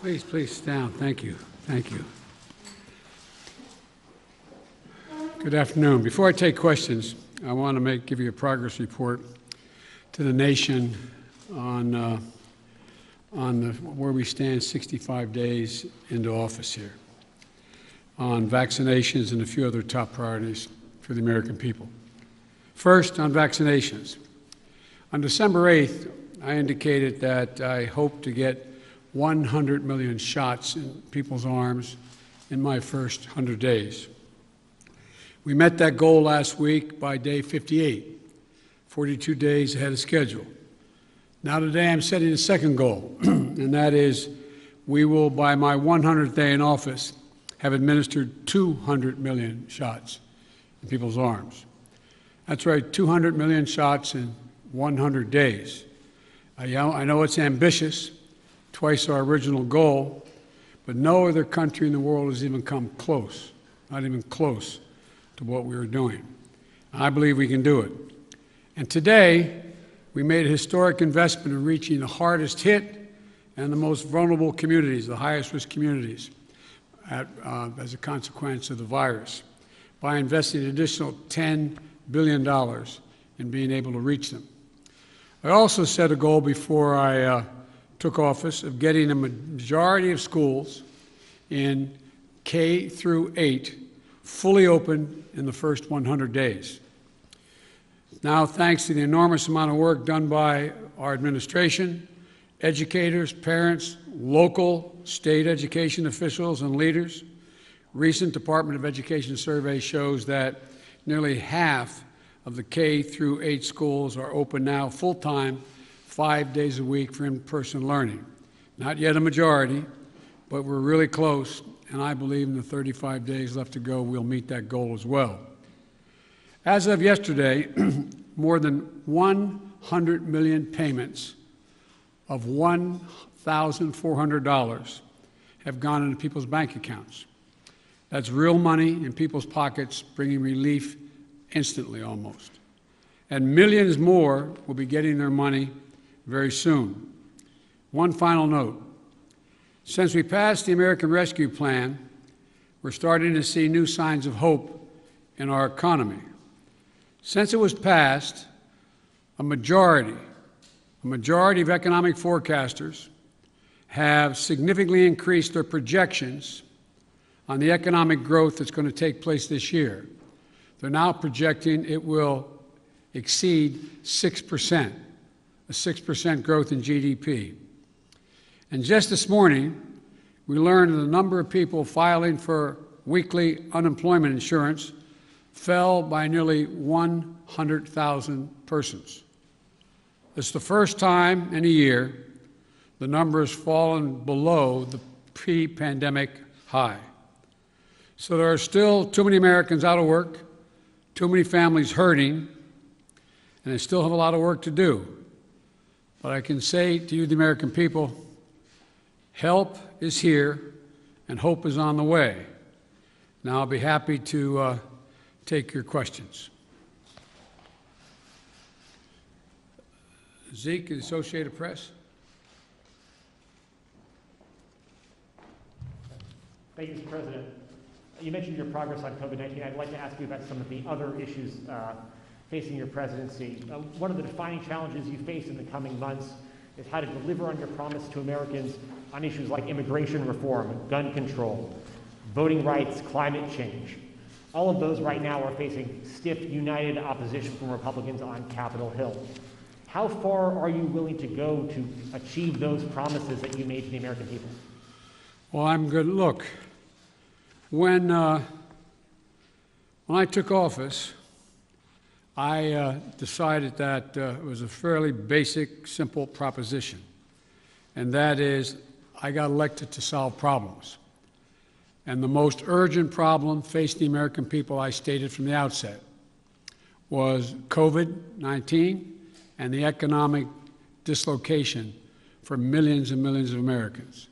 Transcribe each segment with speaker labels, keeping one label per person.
Speaker 1: Please sit down. Thank you. Thank you. Good afternoon. Before I take questions, I want to give you a progress report to the nation on where we stand 65 days into office here, on vaccinations and a few other top priorities for the American people. First, on vaccinations. On December 8th, I indicated that I hope to get 100 million shots in people's arms in my first 100 days. We met that goal last week by day 58, 42 days ahead of schedule. Now today I'm setting a second goal, and that is we will, by my 100th day in office, have administered 200 million shots in people's arms. That's right, 200 million shots in 100 days. I know it's ambitious, twice our original goal, but no other country in the world has even come close, not even close to what we are doing. I believe we can do it. And today, we made a historic investment in reaching the hardest hit and the most vulnerable communities, the highest risk communities, as a consequence of the virus, by investing an additional $10 billion in being able to reach them. I also set a goal before I took office of getting a majority of schools in K through 8 fully open in the first 100 days. Now, thanks to the enormous amount of work done by our administration, educators, parents, local, state education officials, and leaders, recent Department of Education survey shows that nearly half of the K through 8 schools are open now full-time, 5 days a week for in-person learning. Not yet a majority, but we're really close, and I believe in the 35 days left to go, we'll meet that goal as well. As of yesterday, more than 100 million payments of $1,400 have gone into people's bank accounts. That's real money in people's pockets, bringing relief instantly almost. And millions more will be getting their money very soon. One final note. Since we passed the American Rescue Plan, we're starting to see new signs of hope in our economy. Since it was passed, a majority of economic forecasters have significantly increased their projections on the economic growth that's going to take place this year. They're now projecting it will exceed 6%, a 6% growth in GDP. And just this morning, we learned that the number of people filing for weekly unemployment insurance fell by nearly 100,000 persons. It's the first time in a year the number has fallen below the pre-pandemic high. So there are still too many Americans out of work, too many families hurting, and they still have a lot of work to do. But I can say to you, the American people, help is here and hope is on the way. Now I'll be happy to take your questions. Zeke, the Associated Press.
Speaker 2: Thank you, Mr. President. You mentioned your progress on COVID-19. I'd like to ask you about some of the other issues facing your presidency. One of the defining challenges you face in the coming months is how to deliver on your promise to Americans on issues like immigration reform, gun control, voting rights, climate change. All of those right now are facing stiff, united opposition from Republicans on Capitol Hill. How far are you willing to go to achieve those promises that you made to the American people?
Speaker 1: Well, I'm good. Look, when I took office, I decided that it was a fairly basic, simple proposition, and that is I got elected to solve problems. And the most urgent problem facing the American people, I stated from the outset, was COVID-19 and the economic dislocation for millions and millions of Americans.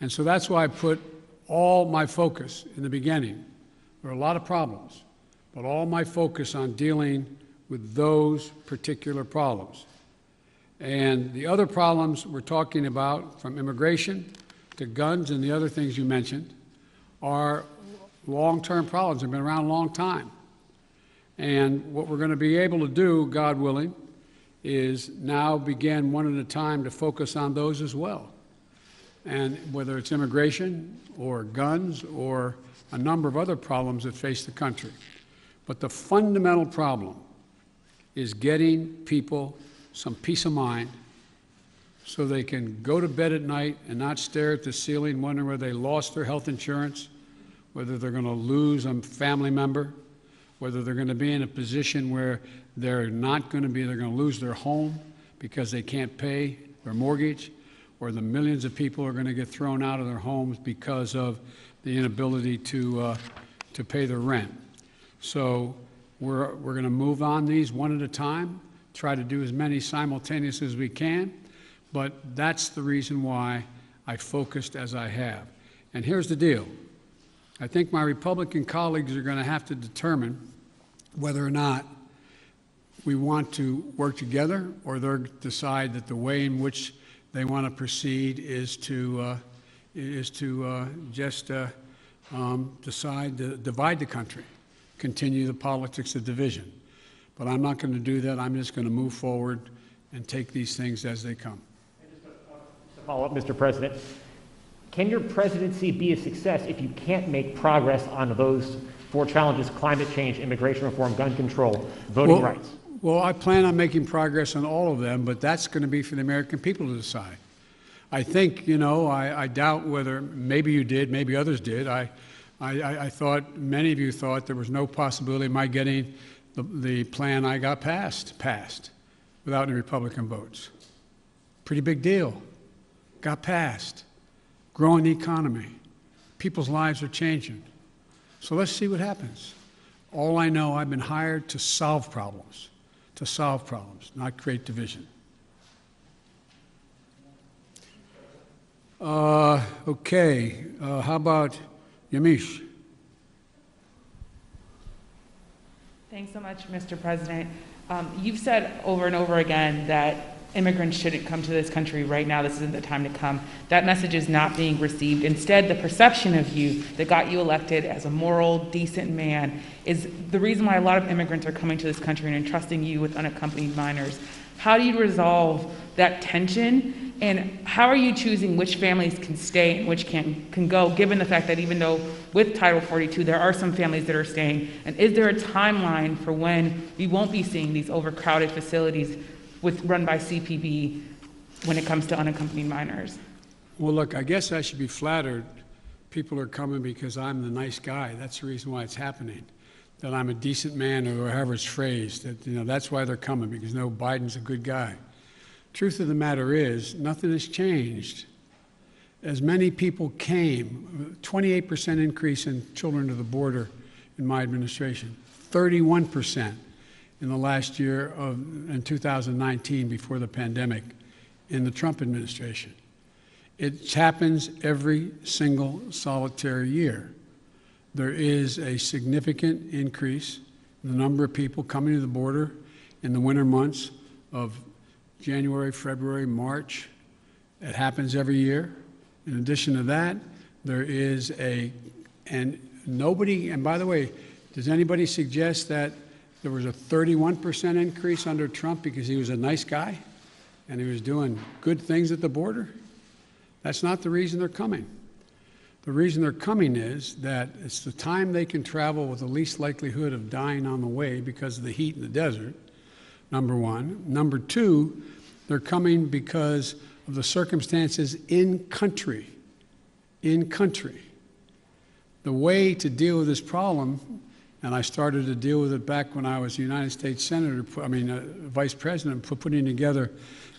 Speaker 1: And so that's why I put all my focus in the beginning. There are a lot of problems, but all my focus on dealing with those particular problems. And the other problems we're talking about, from immigration to guns and the other things you mentioned are long-term problems. They've been around a long time. And what we're going to be able to do, God willing, is now begin one at a time to focus on those as well. And whether it's immigration or guns or a number of other problems that face the country. But the fundamental problem is getting people some peace of mind so they can go to bed at night and not stare at the ceiling wondering whether they lost their health insurance, whether they're going to lose a family member, whether they're going to be in a position where they're going to lose their home because they can't pay their mortgage, or the millions of people are going to get thrown out of their homes because of the inability to pay their rent. So we're going to move on these one at a time, try to do as many simultaneous as we can, but that's the reason why I focused as I have. And here's the deal. I think my Republican colleagues are going to have to determine whether or not we want to work together, or they'll decide that the way in which they want to proceed is to just decide to divide the country, continue the politics of division. But I'm not going to do that. I'm just going to move forward and take these things as they come.
Speaker 2: And just to follow up, Mr. President, can your presidency be a success if you can't make progress on those four challenges: climate change, immigration reform, gun control, voting rights?
Speaker 1: Well, I plan on making progress on all of them, but that's going to be for the American people to decide. I think, I doubt whether, maybe you did, maybe others did. I thought, many of you thought there was no possibility of my getting the plan I got passed without any Republican votes. Pretty big deal. Got passed. Growing the economy. People's lives are changing. So let's see what happens. All I know, I've been hired to solve problems, not create division. Okay, how about Yamiche?
Speaker 3: Thanks so much, Mr. President. You've said over and over again that immigrants shouldn't come to this country right now. This isn't the time to come. That message is not being received. Instead, the perception of you that got you elected as a moral, decent man is the reason why a lot of immigrants are coming to this country and entrusting you with unaccompanied minors. How do you resolve that tension? And how are you choosing which families can stay and which can go, given the fact that even though with Title 42, there are some families that are staying? And is there a timeline for when we won't be seeing these overcrowded facilities run by CPB when it comes to unaccompanied minors?
Speaker 1: Well, look, I guess I should be flattered. People are coming because I'm the nice guy. That's the reason why it's happening. That I'm a decent man, or however it's phrased. That's why they're coming, because Biden's a good guy. Truth of the matter is, nothing has changed. As many people came, 28% increase in children to the border in my administration, 31% in the last year in 2019, before the pandemic, in the Trump administration. It happens every single solitary year. There is a significant increase in the number of people coming to the border in the winter months of January, February, March. It happens every year. In addition to that, there is and by the way, does anybody suggest that there was a 31% increase under Trump because he was a nice guy and he was doing good things at the border? That's not the reason they're coming. The reason they're coming is that it's the time they can travel with the least likelihood of dying on the way because of the heat in the desert, number one. Number two, they're coming because of the circumstances in country. In country. The way to deal with this problem, and I started to deal with it back when I was a United States Vice President, putting together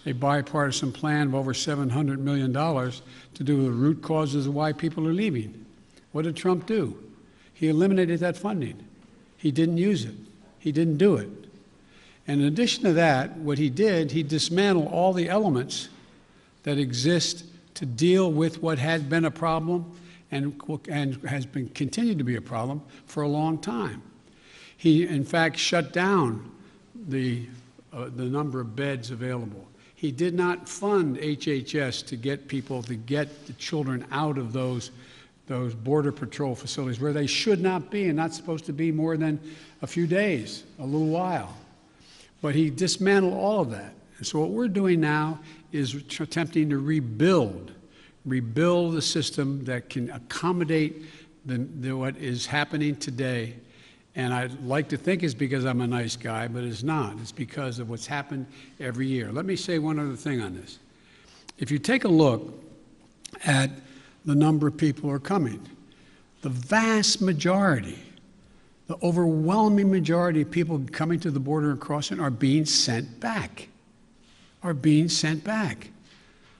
Speaker 1: a bipartisan plan of over $700 million to do with the root causes of why people are leaving. What did Trump do? He eliminated that funding. He didn't use it. He didn't do it. And in addition to that, what he did, he dismantled all the elements that exist to deal with what had been a problem and has been continued to be a problem for a long time. He, in fact, shut down the number of beds available. He did not fund HHS to get people, to get the children out of those Border Patrol facilities where they should not be and not supposed to be more than a few days, a little while. But he dismantled all of that. And so what we're doing now is attempting to rebuild the system that can accommodate what is happening today. And I'd like to think it's because I'm a nice guy, but it's not. It's because of what's happened every year. Let me say one other thing on this. If you take a look at the number of people who are coming, the vast majority, the overwhelming majority of people coming to the border and crossing are being sent back,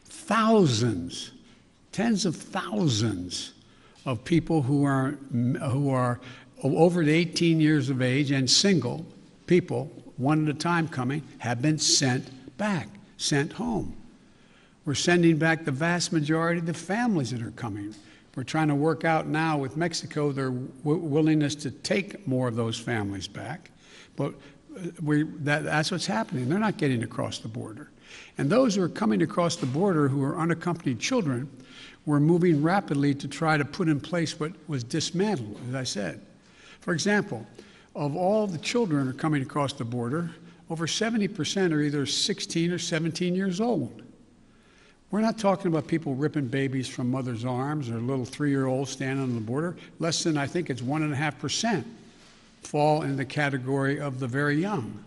Speaker 1: Thousands, tens of thousands of people who are over 18 years of age and single people, one at a time coming, have been sent back, sent home. We're sending back the vast majority of the families that are coming. We're trying to work out now with Mexico their willingness to take more of those families back. But that's what's happening. They're not getting across the border. And those who are coming across the border who are unaccompanied children, we're moving rapidly to try to put in place what was dismantled, as I said. For example, of all the children who are coming across the border, over 70% are either 16 or 17 years old. We're not talking about people ripping babies from mother's arms or little 3-year-olds standing on the border. Less than, I think it's 1.5% fall in the category of the very young.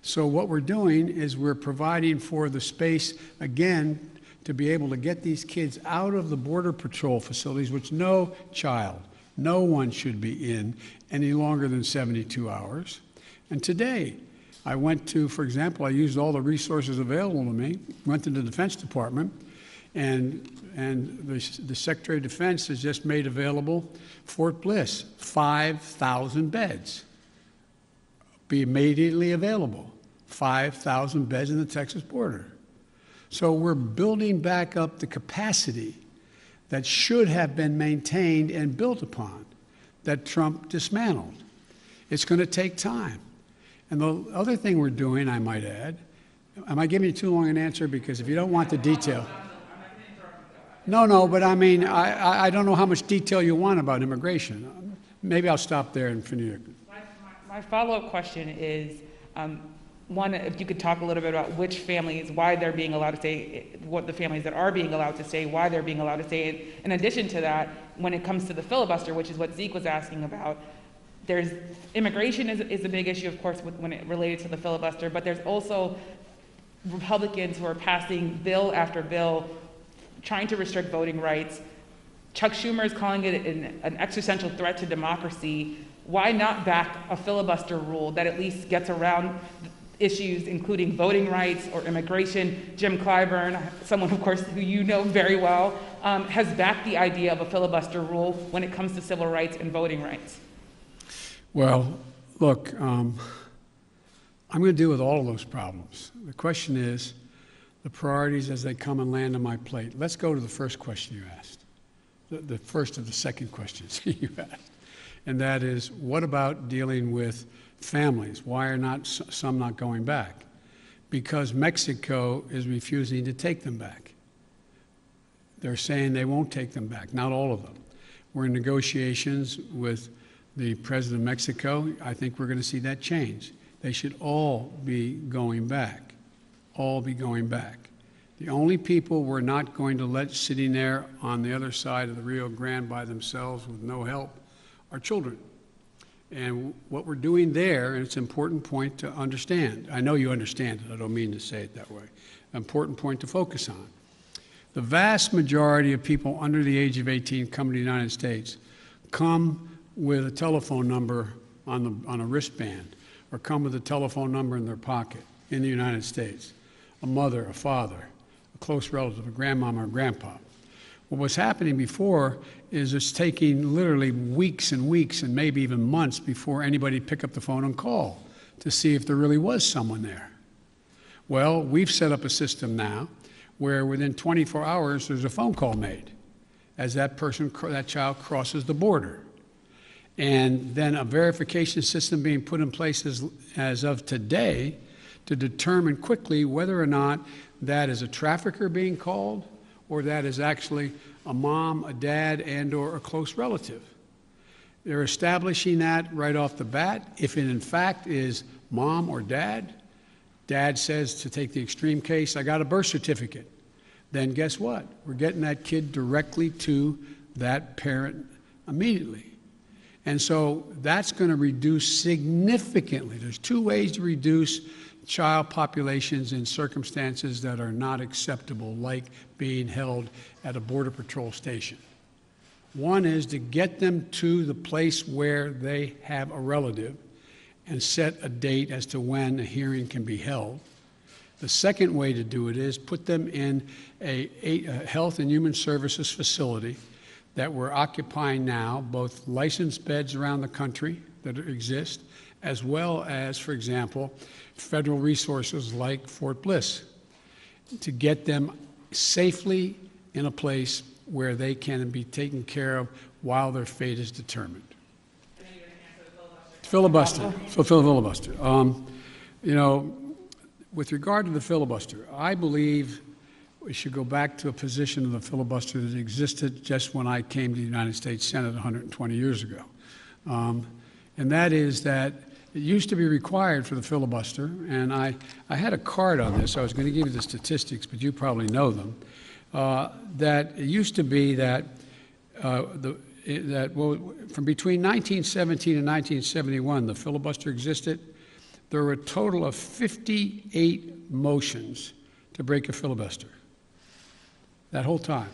Speaker 1: So what we're doing is we're providing for the space, again, to be able to get these kids out of the Border Patrol facilities, which no child, no one should be in any longer than 72 hours. And today, I went to, for example, I used all the resources available to me, went to the Defense Department, and the Secretary of Defense has just made available Fort Bliss, 5,000 beds. Be immediately available, 5,000 beds in the Texas border. So we're building back up the capacity that should have been maintained and built upon, that Trump dismantled. It's going to take time. And the other thing we're doing, I might add, am I giving you too long an answer? Because if you don't want the detail. No, but I mean, I don't know how much detail you want about immigration. Maybe I'll stop there and finish.
Speaker 3: My follow-up question is, one, if you could talk a little bit about which families, why they're being allowed to stay, what the families that are being allowed to stay, why they're being allowed to stay. In addition to that, when it comes to the filibuster, which is what Zeke was asking about, there's immigration is a big issue, of course, when it related to the filibuster, but there's also Republicans who are passing bill after bill trying to restrict voting rights. Chuck Schumer is calling it an existential threat to democracy. Why not back a filibuster rule that at least gets around issues including voting rights or immigration? Jim Clyburn, someone, of course, who you know very well, has backed the idea of a filibuster rule when it comes to civil rights and voting rights.
Speaker 1: Well, look, I'm going to deal with all of those problems. The question is the priorities as they come and land on my plate. Let's go to the first question you asked, the first of the second questions you asked, and that is, what about dealing with families? Why are not some not going back? Because Mexico is refusing to take them back. They're saying they won't take them back, not all of them. We're in negotiations with the President of Mexico. I think we're going to see that change. They should all be going back, all be going back. The only people we're not going to let sitting there on the other side of the Rio Grande by themselves with no help are children. And what we're doing there, and it's an important point to understand. I know you understand it. I don't mean to say it that way. An important point to focus on. The vast majority of people under the age of 18 coming to the United States come with a telephone number on a wristband, or come with a telephone number in their pocket in the United States. A mother, a father, a close relative, a grandmama or grandpa. What was happening before is it's taking literally weeks and weeks and maybe even months before anybody pick up the phone and call to see if there really was someone there. Well, we've set up a system now where within 24 hours there's a phone call made as that child crosses the border. And then a verification system being put in place as of today to determine quickly whether or not that is a trafficker being called or that is actually a mom, a dad, and/or a close relative. They're establishing that right off the bat. If it in fact is mom or dad, dad says, to take the extreme case, I got a birth certificate. Then guess what? We're getting that kid directly to that parent immediately. And so that's going to reduce significantly. There's two ways to reduce child populations in circumstances that are not acceptable, like being held at a Border Patrol station. One is to get them to the place where they have a relative and set a date as to when a hearing can be held. The second way to do it is put them in a Health and Human Services facility that we're occupying now, both licensed beds around the country that exist, as well as, for example, federal resources like Fort Bliss, to get them safely in a place where they can be taken care of while their fate is determined. Filibuster. Filibuster. You know, with regard to the filibuster, I believe we should go back to a position of the filibuster that existed just when I came to the United States Senate 120 years ago. And that is that it used to be required for the filibuster, and I had a card on this. I was going to give you the statistics, but you probably know them. That it used to be that from between 1917 and 1971, the filibuster existed. There were a total of 58 motions to break a filibuster that whole time.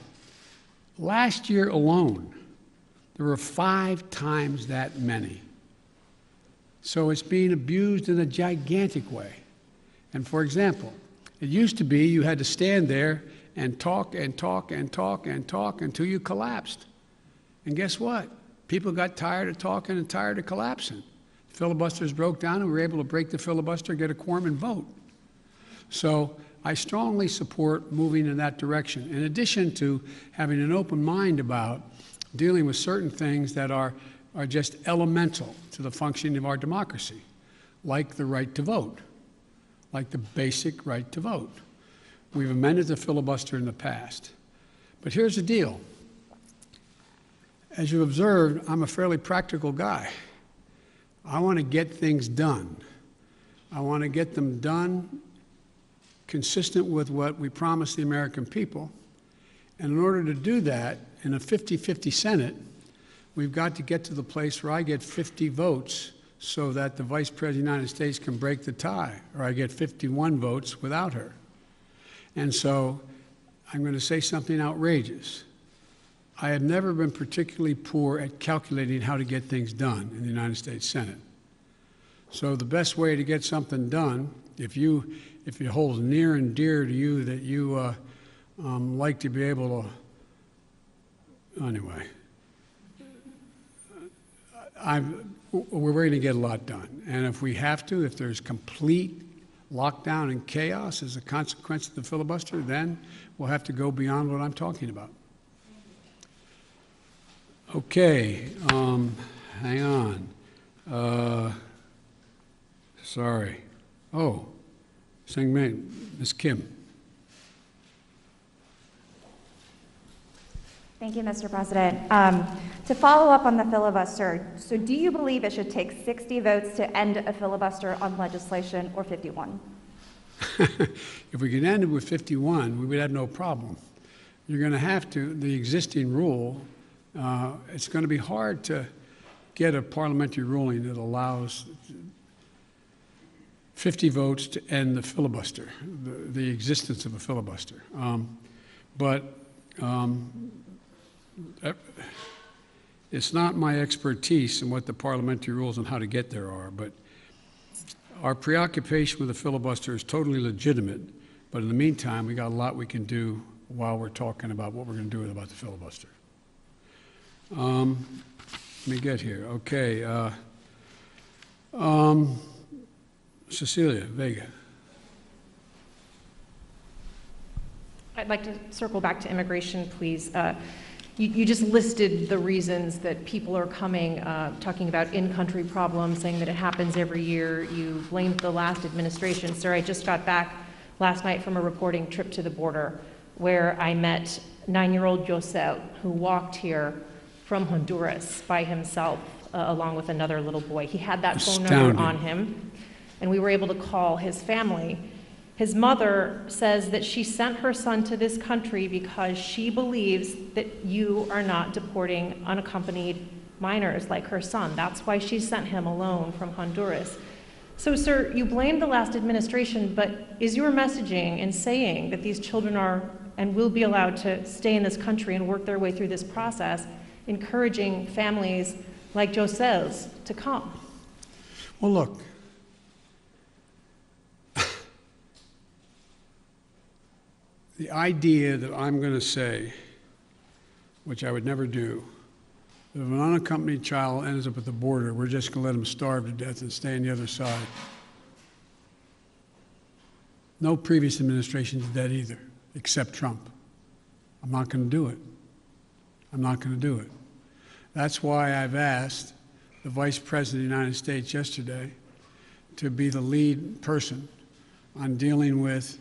Speaker 1: Last year alone, there were 5 times that many. So it's being abused in a gigantic way. And for example, it used to be you had to stand there and talk and talk and talk and talk until you collapsed. And guess what? People got tired of talking and tired of collapsing. Filibusters broke down and we were able to break the filibuster, get a quorum and vote. So I strongly support moving in that direction, in addition to having an open mind about dealing with certain things that are just elemental to the functioning of our democracy, like the right to vote, like the basic right to vote. We've amended the filibuster in the past. But here's the deal. As you observed, I'm a fairly practical guy. I want to get things done. I want to get them done consistent with what we promised the American people. And in order to do that, in a 50-50 Senate, we've got to get to the place where I get 50 votes so that the Vice President of the United States can break the tie, or I get 51 votes without her. And so I'm going to say something outrageous. I have never been particularly poor at calculating how to get things done in the United States Senate. So the best way to get something done, if it holds near and dear to you that you like to be able to, anyway, we're going to get a lot done. And if we have to, if there's complete lockdown and chaos as a consequence of the filibuster, then we'll have to go beyond what I'm talking about. Okay, hang on. Sorry. Oh, Ms. Kim.
Speaker 4: Thank you, Mr. President. To follow up on the filibuster, so do you believe it should take 60 votes to end a filibuster on legislation or 51?
Speaker 1: If we could end it with 51, we would have no problem. You're going to have to, the existing rule, it's going to be hard to get a parliamentary ruling that allows 50 votes to end the filibuster, the existence of a filibuster. It's not my expertise in what the parliamentary rules and how to get there are, but our preoccupation with the filibuster is totally legitimate. But in the meantime, we got a lot we can do while we're talking about what we're going to do about the filibuster. Let me get here. Okay. Cecilia Vega.
Speaker 5: I'd like to circle back to immigration, please. You just listed the reasons that people are coming, talking about in-country problems, saying that it happens every year. You blamed the last administration. Sir, I just got back last night from a reporting trip to the border where I met 9-year-old Josel, who walked here from Honduras by himself, along with another little boy. He had that phone number on him, and we were able to call his family. His mother says that she sent her son to this country because she believes that you are not deporting unaccompanied minors like her son. That's why she sent him alone from Honduras. So, sir, you blame the last administration, but is your messaging in saying that these children are and will be allowed to stay in this country and work their way through this process, encouraging families like Josel's to come?
Speaker 1: Well, look, the idea that I'm going to say, which I would never do, if an unaccompanied child ends up at the border, we're just going to let him starve to death and stay on the other side. No previous administration did that either, except Trump. I'm not going to do it. I'm not going to do it. That's why I've asked the Vice President of the United States yesterday to be the lead person on dealing with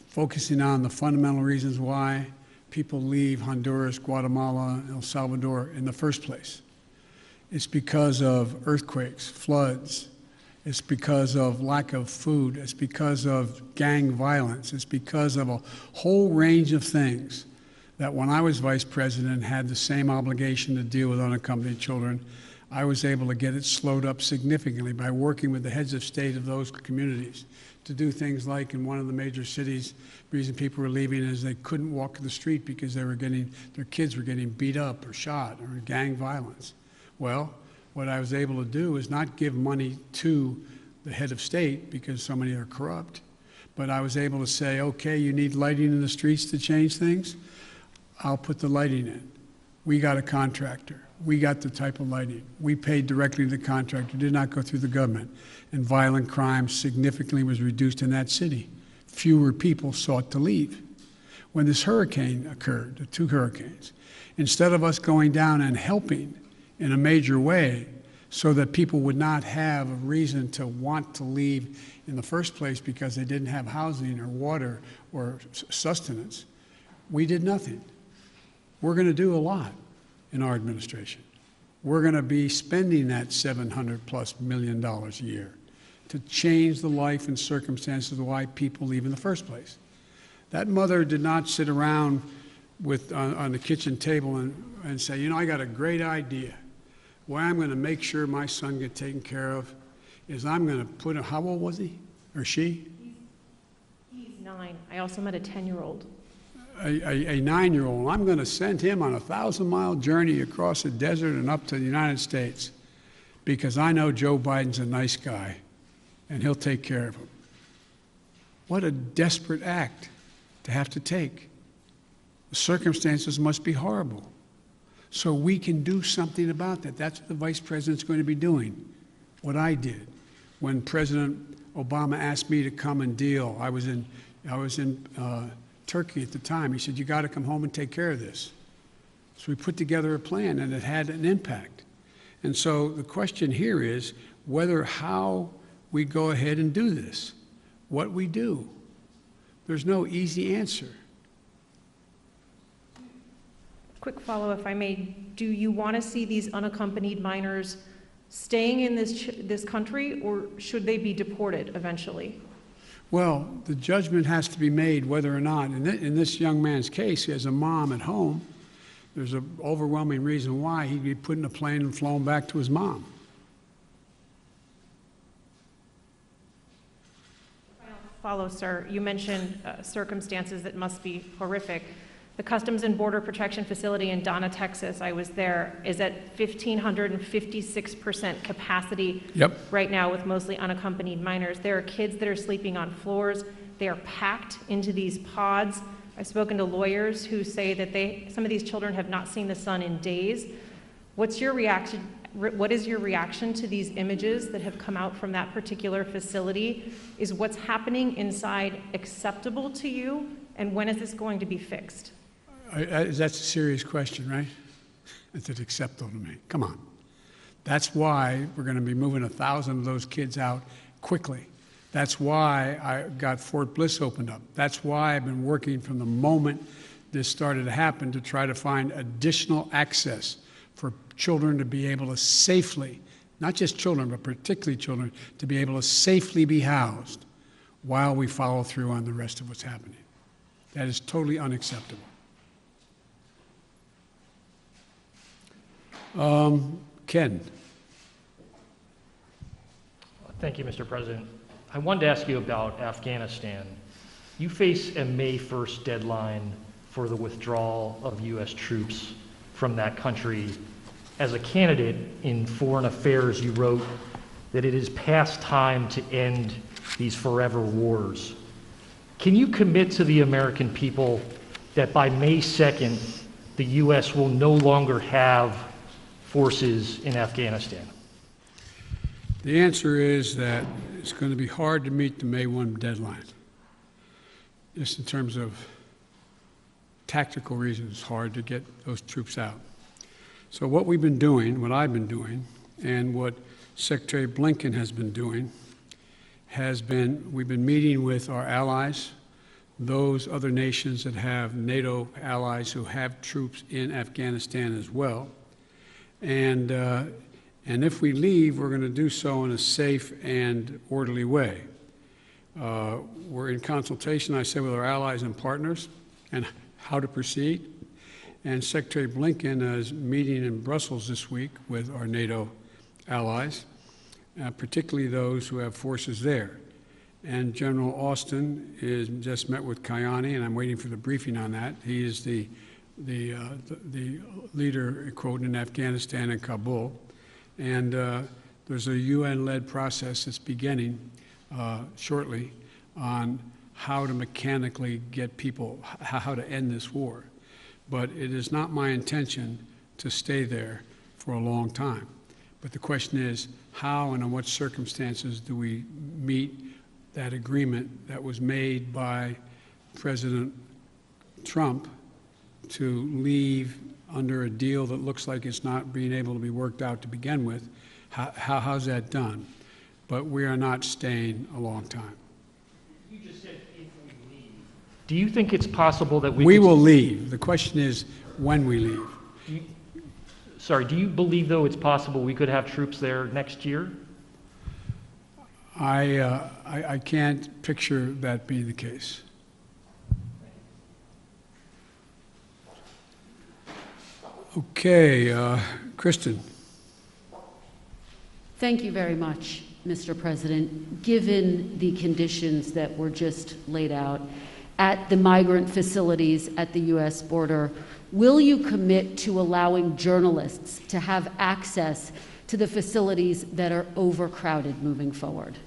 Speaker 1: focusing on the fundamental reasons why people leave Honduras, Guatemala, El Salvador in the first place. It's because of earthquakes, floods. It's because of lack of food. It's because of gang violence. It's because of a whole range of things that when I was vice president and had the same obligation to deal with unaccompanied children, I was able to get it slowed up significantly by working with the heads of state of those communities to do things like in one of the major cities, the reason people were leaving is they couldn't walk the street because their kids were getting beat up or shot or gang violence. Well, what I was able to do is not give money to the head of state because so many are corrupt, but I was able to say, okay, you need lighting in the streets to change things? I'll put the lighting in. We got a contractor. We got the type of lighting. We paid directly to the contractor, did not go through the government. And violent crime significantly was reduced in that city. Fewer people sought to leave. When this hurricane occurred, the 2 hurricanes, instead of us going down and helping in a major way so that people would not have a reason to want to leave in the first place because they didn't have housing or water or sustenance, we did nothing. We're going to do a lot in our administration. We're going to be spending that $700+ million a year to change the life and circumstances of why people leave in the first place. That mother did not sit around on the kitchen table and say, you know, I got a great idea. Way I'm going to make sure my son gets taken care of is I'm going to put him, how old was he or she?
Speaker 5: He's 9. I also met a 10-year-old.
Speaker 1: A 9-year-old. I'm going to send him on a 1,000-mile journey across the desert and up to the United States because I know Joe Biden's a nice guy and he'll take care of him. What a desperate act to have to take. The circumstances must be horrible. So we can do something about that. That's what the vice president's going to be doing. What I did when President Obama asked me to come and deal. I was in Turkey at the time. He said, you got to come home and take care of this. So we put together a plan, and it had an impact. And so the question here is how we go ahead and do this, what we do. There's no easy answer.
Speaker 5: Quick follow, if I may. Do you want to see these unaccompanied minors staying in this country, or should they be deported eventually?
Speaker 1: Well, the judgment has to be made whether or not, in this young man's case, he has a mom at home. There's an overwhelming reason why he'd be put in a plane and flown back to his mom.
Speaker 5: Follow, sir. You mentioned circumstances that must be horrific. The Customs and Border Protection Facility in Donna, Texas, I was there, is at 1,556% capacity right now with mostly unaccompanied minors. There are kids that are sleeping on floors. They are packed into these pods. I've spoken to lawyers who say that some of these children have not seen the sun in days. What's your reaction? What is your reaction to these images that have come out from that particular facility? Is what's happening inside acceptable to you? And when is this going to be fixed?
Speaker 1: That's a serious question, right? Is it acceptable to me? Come on. That's why we're going to be moving 1,000 of those kids out quickly. That's why I got Fort Bliss opened up. That's why I've been working from the moment this started to happen to try to find additional access for children to be able to safely, not just children, but particularly children, to be able to safely be housed while we follow through on the rest of what's happening. That is totally unacceptable. Ken.
Speaker 6: Thank you, Mr. President. I wanted to ask you about Afghanistan. You face a May 1st deadline for the withdrawal of U.S. troops from that country. As a candidate in foreign affairs, you wrote that it is past time to end these forever wars. Can you commit to the American people that by May 2nd, the U.S. will no longer have forces in Afghanistan?
Speaker 1: The answer is that it's going to be hard to meet the May 1 deadline. Just in terms of tactical reasons, it's hard to get those troops out. So what we've been doing, what I've been doing, and what Secretary Blinken has been doing, we've been meeting with our allies, those other nations that have NATO allies who have troops in Afghanistan as well. And if we leave, we're going to do so in a safe and orderly way. We're in consultation, I say, with our allies and partners and how to proceed. And Secretary Blinken is meeting in Brussels this week with our NATO allies, particularly those who have forces there. And General Austin is just met with Kayani, and I'm waiting for the briefing on that. He is the leader, quote, in Afghanistan and Kabul. And there's a UN-led process that's beginning shortly on how to mechanically get people, how to end this war. But it is not my intention to stay there for a long time. But the question is, how and in what circumstances do we meet that agreement that was made by President Trump to leave under a deal that looks like it's not being able to be worked out to begin with? How's that done? But we are not staying a long time.
Speaker 6: You just said if we leave. Do you think it's possible that
Speaker 1: we will leave? The question is when we leave.
Speaker 6: Do you believe, though, it's possible we could have troops there next year?
Speaker 1: I can't picture that being the case. Okay, Kristen.
Speaker 7: Thank you very much, Mr. President. Given the conditions that were just laid out at the migrant facilities at the U.S. border, will you commit to allowing journalists to have access to the facilities that are overcrowded moving forward?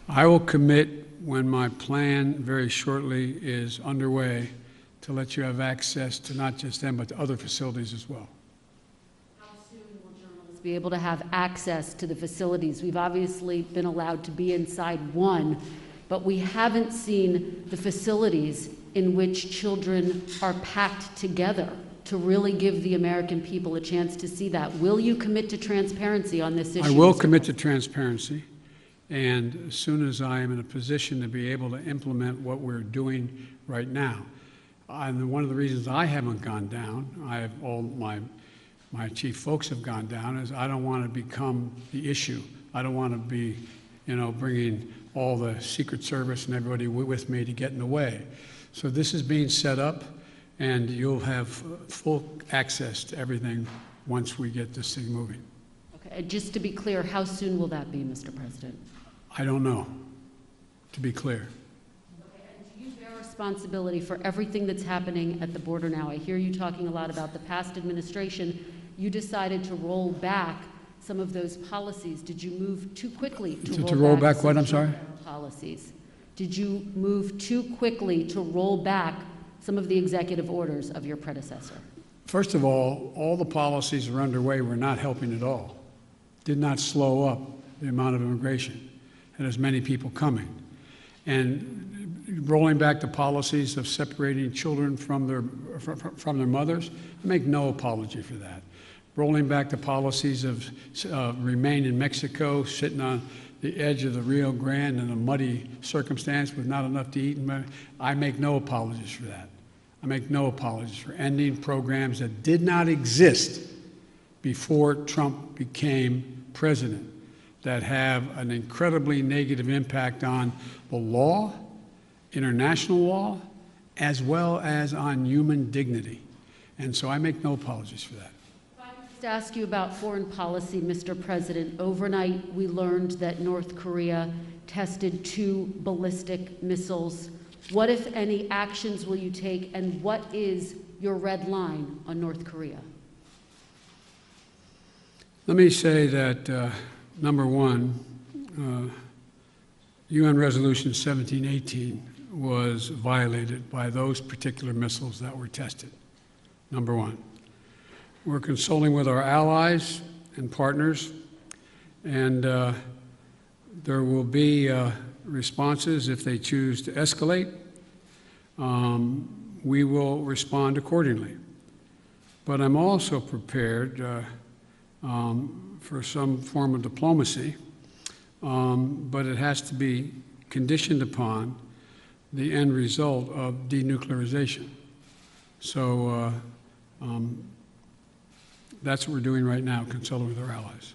Speaker 1: I will commit when my plan very shortly is underway to let you have access to not just them, but to other facilities as well.
Speaker 7: How soon will journalists be able to have access to the facilities? We've obviously been allowed to be inside one, but we haven't seen the facilities in which children are packed together to really give the American people a chance to see that. Will you commit to transparency on this issue?
Speaker 1: I will commit to transparency, and as soon as I am in a position to be able to implement what we're doing right now. And one of the reasons I haven't gone down, all my chief folks have gone down, is I don't want to become the issue. I don't want to be, bringing all the Secret Service and everybody with me to get in the way. So this is being set up, and you'll have full access to everything once we get this thing moving.
Speaker 7: Okay, just to be clear, how soon will that be, Mr. President?
Speaker 1: I don't know, to be clear.
Speaker 7: Okay, and do you bear responsibility for everything that's happening at the border now? I hear you talking a lot about the past administration. You decided to roll back some of those policies. Did you move too quickly to
Speaker 1: roll back what, I'm sorry?
Speaker 7: Policies. Did you move too quickly to roll back some of the executive orders of your predecessor?
Speaker 1: First of all the policies that are underway were not helping at all. Did not slow up the amount of immigration and as many people coming. And rolling back the policies of separating children from their mothers, I make no apology for that. Rolling back the policies of remain in Mexico, sitting on the edge of the Rio Grande in a muddy circumstance with not enough to eat. I make no apologies for that. I make no apologies for ending programs that did not exist before Trump became president, that have an incredibly negative impact on the law, international law, as well as on human dignity. And so I make no apologies for that.
Speaker 7: To ask you about foreign policy, Mr. President. Overnight, we learned that North Korea tested 2 ballistic missiles. What, if any, actions will you take, and what is your red line on North Korea?
Speaker 1: Let me say that, number one, UN Resolution 1718 was violated by those particular missiles that were tested, number one. We're consulting with our allies and partners, and there will be responses if they choose to escalate. We will respond accordingly. But I'm also prepared for some form of diplomacy, but it has to be conditioned upon the end result of denuclearization. So that's what we're doing right now, consulting with our allies.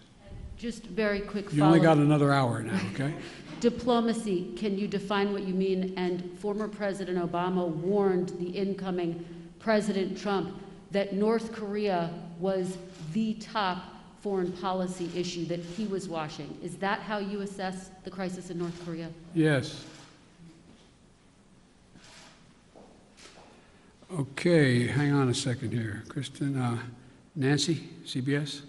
Speaker 7: Just very quick follow-up.
Speaker 1: You only got another hour now, okay?
Speaker 7: Diplomacy, can you define what you mean? And former President Obama warned the incoming President Trump that North Korea was the top foreign policy issue that he was watching. Is that how you assess the crisis in North Korea?
Speaker 1: Yes. Okay, hang on a second here. Kristen, Nancy, CBS.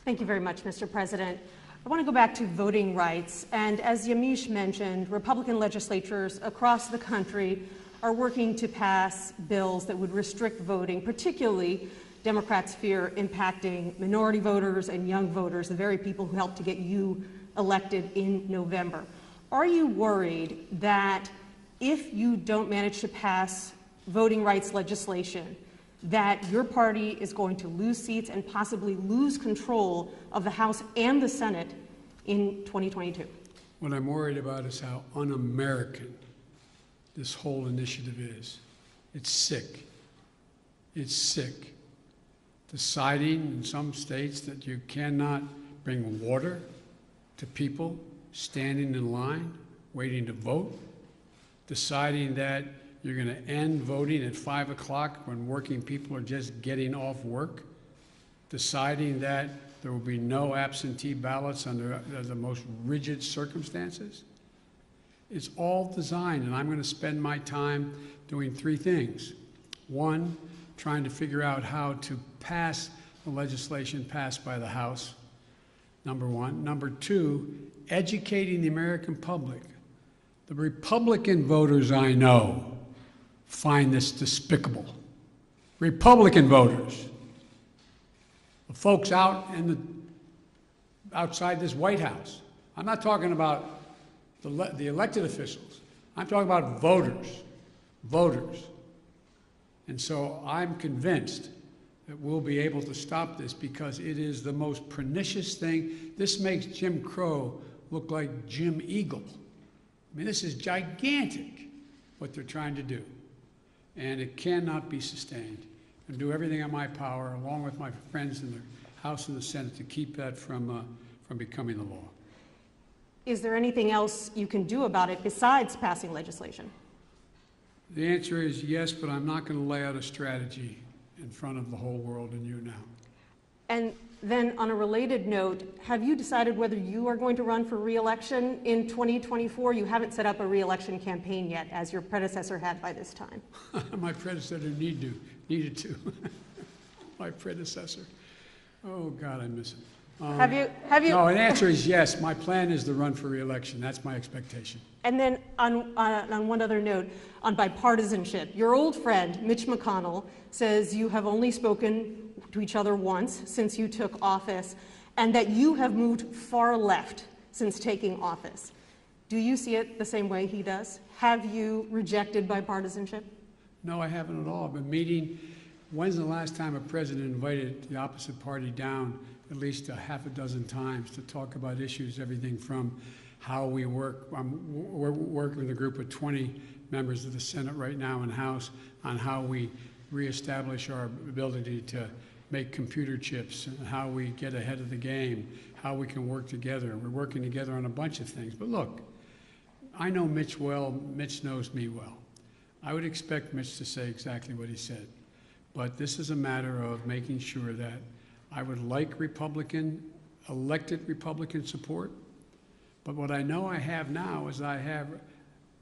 Speaker 8: Thank you very much, Mr. President. I want to go back to voting rights. And as Yamiche mentioned, Republican legislatures across the country are working to pass bills that would restrict voting, particularly Democrats fear impacting minority voters and young voters, the very people who helped to get you elected in November. Are you worried that if you don't manage to pass voting rights legislation, that your party is going to lose seats and possibly lose control of the House and the Senate in 2022?
Speaker 1: What I'm worried about is how un-American this whole initiative is. It's sick. It's sick. Deciding in some states that you cannot bring water to people standing in line, waiting to vote. Deciding that you're going to end voting at 5 o'clock when working people are just getting off work. Deciding that there will be no absentee ballots under the most rigid circumstances. It's all designed, and I'm going to spend my time doing 3 things. One, trying to figure out how to pass the legislation passed by the House, number one. Number two, educating the American public. The Republican voters I know find this despicable. Republican voters, the folks outside this White House. I'm not talking about the elected officials. I'm talking about voters. And so I'm convinced that we'll be able to stop this because it is the most pernicious thing. This makes Jim Crow look like Jim Eagle. I mean, this is gigantic, what they're trying to do. And it cannot be sustained. And do everything in my power, along with my friends in the House and the Senate, to keep that from becoming the law.
Speaker 8: Is there anything else you can do about it besides passing legislation?
Speaker 1: The answer is yes, but I'm not going to lay out a strategy in front of the whole world and you now. And
Speaker 8: then on a related note, have you decided whether you are going to run for re-election in 2024? You haven't set up a re-election campaign yet, as your predecessor had by this time.
Speaker 1: My predecessor needed to. My predecessor. Oh, God, I miss him.
Speaker 8: Have you?
Speaker 1: No, the answer is yes. My plan is to run for re-election. That's my expectation.
Speaker 8: And then on one other note, on bipartisanship, your old friend, Mitch McConnell, says you have only spoken to each other once since you took office, and that you have moved far left since taking office. Do you see it the same way he does? Have you rejected bipartisanship?
Speaker 1: No, I haven't at all. I've been meeting. When's the last time a president invited the opposite party down at least a half a dozen times to talk about issues, everything from how we work. We're working with a group of 20 members of the Senate right now and House on how we reestablish our ability to make computer chips, and how we get ahead of the game, how we can work together. We're working together on a bunch of things. But look, I know Mitch well. Mitch knows me well. I would expect Mitch to say exactly what he said. But this is a matter of making sure that I would like elected Republican support. But what I know I have now is I have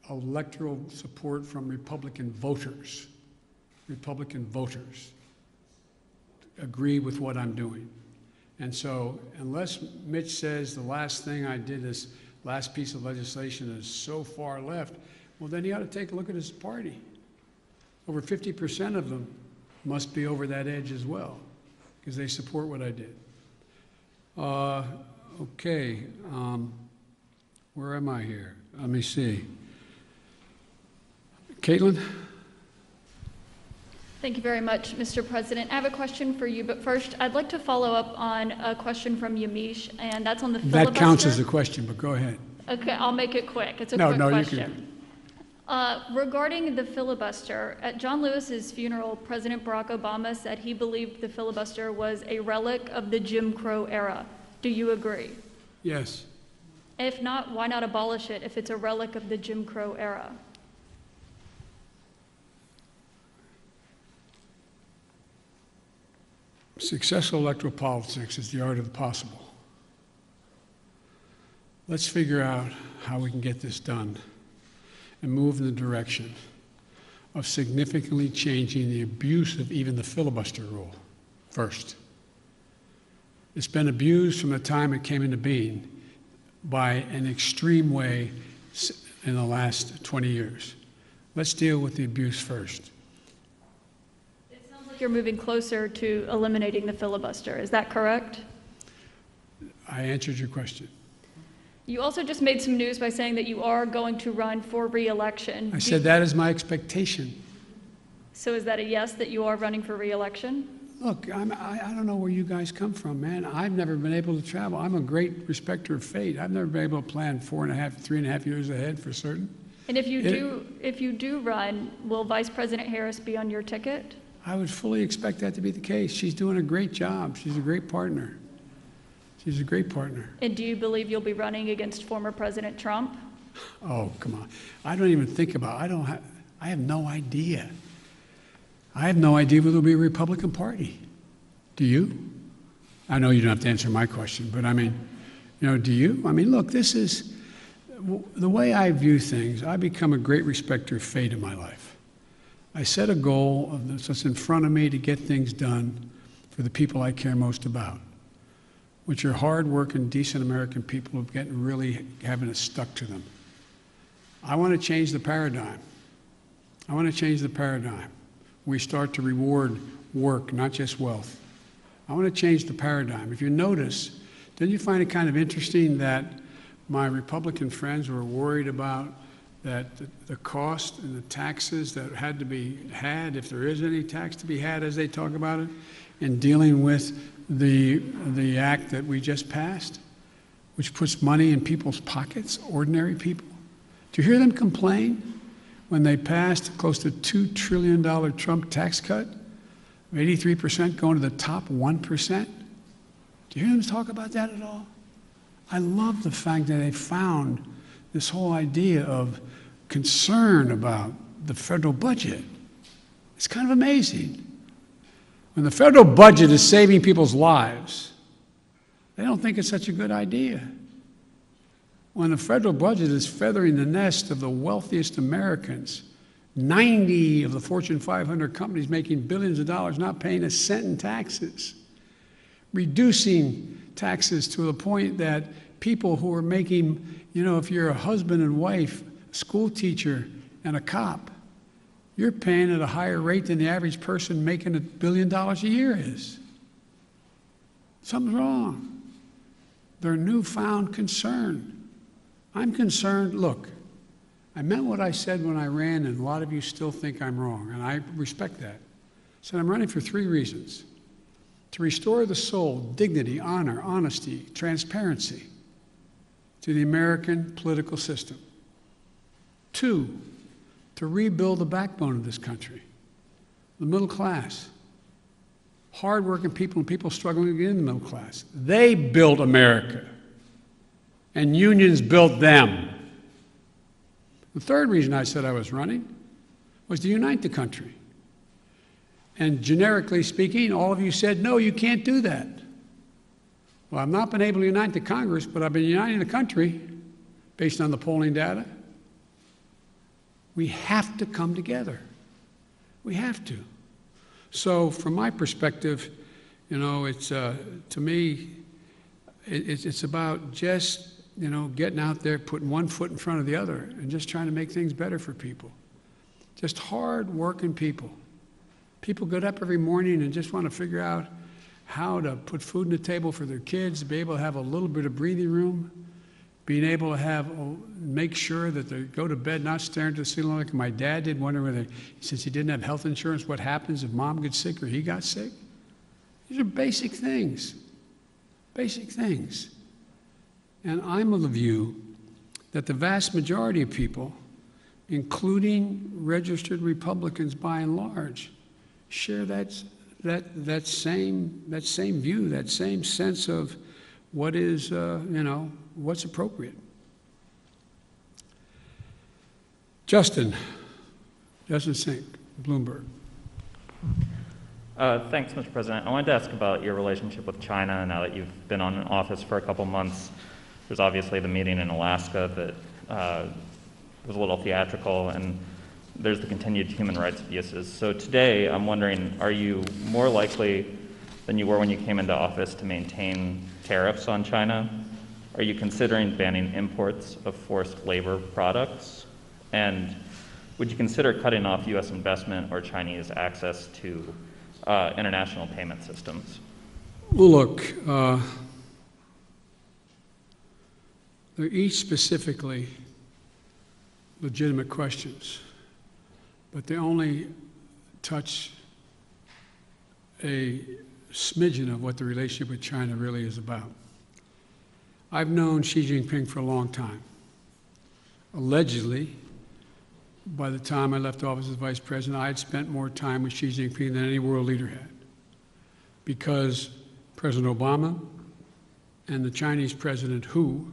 Speaker 1: electoral support from Republican voters. Republican voters agree with what I'm doing. And so unless Mitch says the last thing I did, this last piece of legislation, is so far left, well, then he ought to take a look at his party. Over 50% of them must be over that edge as well, because they support what I did. Okay, where am I here? Let me see. Caitlin?
Speaker 9: Thank you very much, Mr. President. I have a question for you, but first, I'd like to follow up on a question from Yamiche, and that's on the filibuster.
Speaker 1: That counts as a question, but go ahead.
Speaker 9: Okay, I'll make it quick. It's a quick question.
Speaker 1: You can.
Speaker 9: Regarding the filibuster, at John Lewis's funeral, President Barack Obama said he believed the filibuster was a relic of the Jim Crow era. Do you agree?
Speaker 1: Yes.
Speaker 9: If not, why not abolish it if it's a relic of the Jim Crow era?
Speaker 1: Successful electoral politics is the art of the possible. Let's figure out how we can get this done and move in the direction of significantly changing the abuse of even the filibuster rule first. It's been abused from the time it came into being by an extreme way in the last 20 years. Let's deal with the abuse first.
Speaker 9: It sounds like you're moving closer to eliminating the filibuster. Is that correct?
Speaker 1: I answered your question.
Speaker 9: You also just made some news by saying that you are going to run for re-election.
Speaker 1: I said that is my expectation.
Speaker 9: So is that a yes, that you are running for re-election?
Speaker 1: Look, I don't know where you guys come from, man. I've never been able to travel. I'm a great respecter of fate. I've never been able to plan 3.5 years ahead for certain.
Speaker 9: And if you do run, will Vice President Harris be on your ticket?
Speaker 1: I would fully expect that to be the case. She's doing a great job. She's a great partner. She's a great partner.
Speaker 9: And do you believe you'll be running against former President Trump?
Speaker 1: Oh, come on. I don't even think about it. I have no idea. I have no idea whether there'll be a Republican Party. Do you? I know you don't have to answer my question, but I mean, do you? I mean, look, this is the way I view things. I become a great respecter of fate in my life. I set a goal of that's in front of me to get things done for the people I care most about, which are hard-working, decent American people who really having it stuck to them. I want to change the paradigm. I want to change the paradigm. We start to reward work, not just wealth. I want to change the paradigm. If you notice, didn't you find it kind of interesting that my Republican friends were worried about that the cost and the taxes that had to be had, if there is any tax to be had, as they talk about it, in dealing with the act that we just passed, which puts money in people's pockets, ordinary people? Do you hear them complain when they passed close to $2 trillion Trump tax cut, 83% going to the top 1%? Do you hear them talk about that at all? I love the fact that they found this whole idea of concern about the federal budget. It's kind of amazing. When the federal budget is saving people's lives, they don't think it's such a good idea. When the federal budget is feathering the nest of the wealthiest Americans, 90 of the Fortune 500 companies making billions of dollars, not paying a cent in taxes, reducing taxes to the point that people who are making, if you're a husband and wife, a school teacher, and a cop, you're paying at a higher rate than the average person making $1 billion a year is. Something's wrong. Their newfound concern. I'm concerned. Look, I meant what I said when I ran, and a lot of you still think I'm wrong, and I respect that. I said I'm running for 3 reasons. to restore the soul, dignity, honor, honesty, transparency to the American political system. 2, to rebuild the backbone of this country, the middle class, hardworking people and people struggling to get in the middle class. They built America, and unions built them. The third reason I said I was running was to unite the country. And generically speaking, all of you said, no, you can't do that. Well, I've not been able to unite the Congress, but I've been uniting the country based on the polling data. We have to come together. We have to. So from my perspective, you know, it's, to me, it's about just, you know, getting out there, putting one foot in front of the other, and just trying to make things better for people. Just hard-working people. People get up every morning and just want to figure out how to put food on the table for their kids, be able to have a little bit of breathing room, being able to have, make sure that they go to bed not staring at the ceiling like my dad did, wondering whether, since he didn't have health insurance, what happens if mom gets sick or he got sick. These are basic things. Basic things. And I'm of the view that the vast majority of people, including registered Republicans by and large, share that same view, that same sense of what is, you know, what's appropriate. Justin Sink, Bloomberg.
Speaker 10: Thanks, Mr. President. I wanted to ask about your relationship with China now that you've been in office for a couple months. There's obviously the meeting in Alaska that was a little theatrical, and there's the continued human rights abuses. So today, I'm wondering, are you more likely than you were when you came into office to maintain tariffs on China? Are you considering banning imports of forced labor products? And would you consider cutting off U.S. investment or Chinese access to international payment systems?
Speaker 1: Well, look, they're each specifically legitimate questions, but they only touch a smidgen of what the relationship with China really is about. I've known Xi Jinping for a long time. Allegedly, by the time I left office as vice president, I had spent more time with Xi Jinping than any world leader had, because President Obama and the Chinese President Hu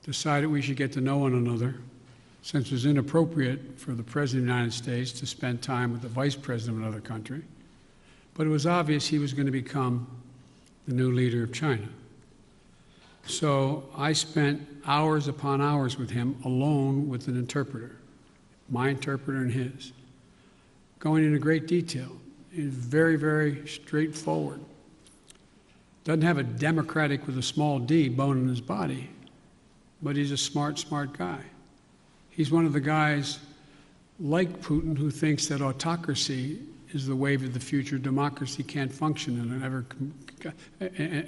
Speaker 1: decided we should get to know one another, since it was inappropriate for the President of the United States to spend time with the Vice President of another country. But it was obvious he was going to become the new leader of China. So I spent hours upon hours with him alone with an interpreter, my interpreter and his, going into great detail. He's very, very straightforward. Doesn't have a democratic with a small d bone in his body, but he's a smart guy. He's one of the guys like Putin who thinks that autocracy is the wave of the future. Democracy can't function in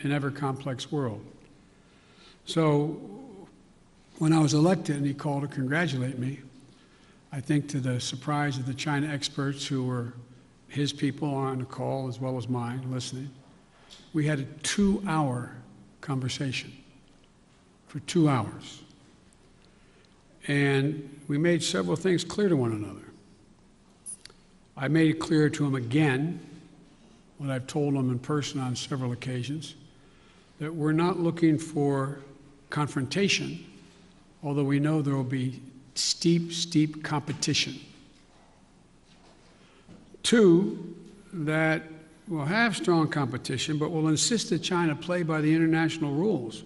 Speaker 1: an ever complex world. So when I was elected and he called to congratulate me, I think to the surprise of the China experts who were his people on the call as well as mine listening, we had a 2-hour conversation for 2 hours. And we made several things clear to one another. I made it clear to him again, what I've told him in person on several occasions, that we're not looking for confrontation, although we know there will be steep competition. 2, that we'll have strong competition, but we'll insist that China play by the international rules.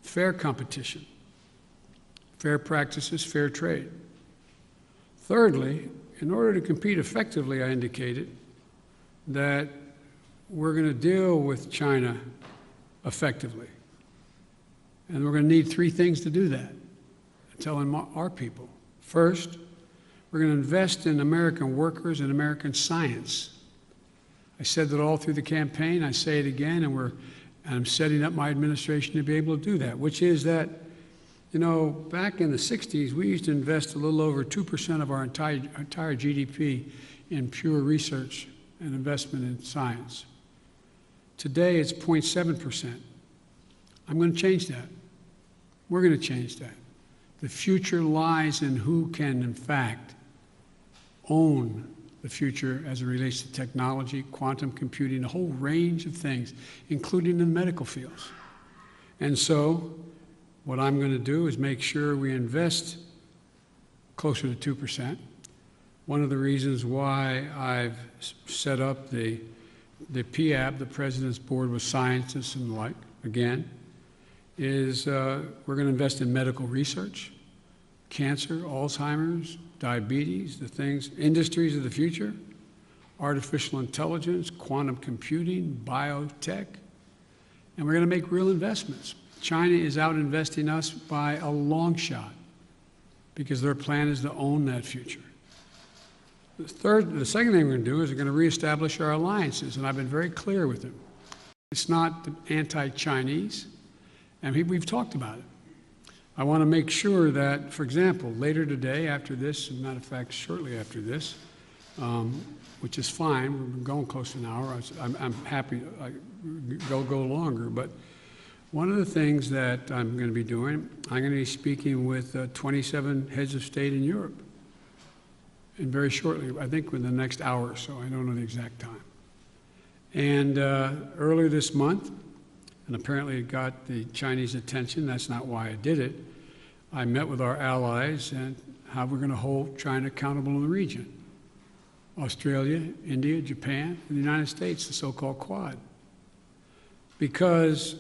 Speaker 1: Fair competition, fair practices, fair trade. Thirdly, in order to compete effectively, I indicated that we're going to deal with China effectively. And we're going to need 3 things to do that, telling our people. First, we're going to invest in American workers and American science. I said that all through the campaign. I say it again, and I'm setting up my administration to be able to do that, which is that, you know, back in the 60s, we used to invest a little over 2% of our entire GDP in pure research and investment in science. Today, it's 0.7%. I'm going to change that. We're going to change that. The future lies in who can, in fact, own the future as it relates to technology, quantum computing, a whole range of things, including in the medical fields. And so, what I'm going to do is make sure we invest closer to 2%. One of the reasons why I've set up the PAB, the President's Board with Scientists and the like, again, is we're going to invest in medical research, cancer, Alzheimer's, diabetes, the things, industries of the future, artificial intelligence, quantum computing, biotech, and we're going to make real investments. China is out investing us by a long shot because their plan is to own that future. The second thing we're going to do is we're going to reestablish our alliances, and I've been very clear with them. It's not anti-Chinese, and we've talked about it. I want to make sure that, for example, later today, after this, as a matter of fact, shortly after this, which is fine, we've been going close to an hour. I'm happy to go longer, but one of the things that I'm going to be doing, I'm going to be speaking with 27 heads of state in Europe, and very shortly, I think within the next hour or so. I don't know the exact time. And earlier this month, and apparently it got the Chinese attention, that's not why I did it, I met with our allies and how we're going to hold China accountable in the region. Australia, India, Japan, and the United States, the so-called Quad. Because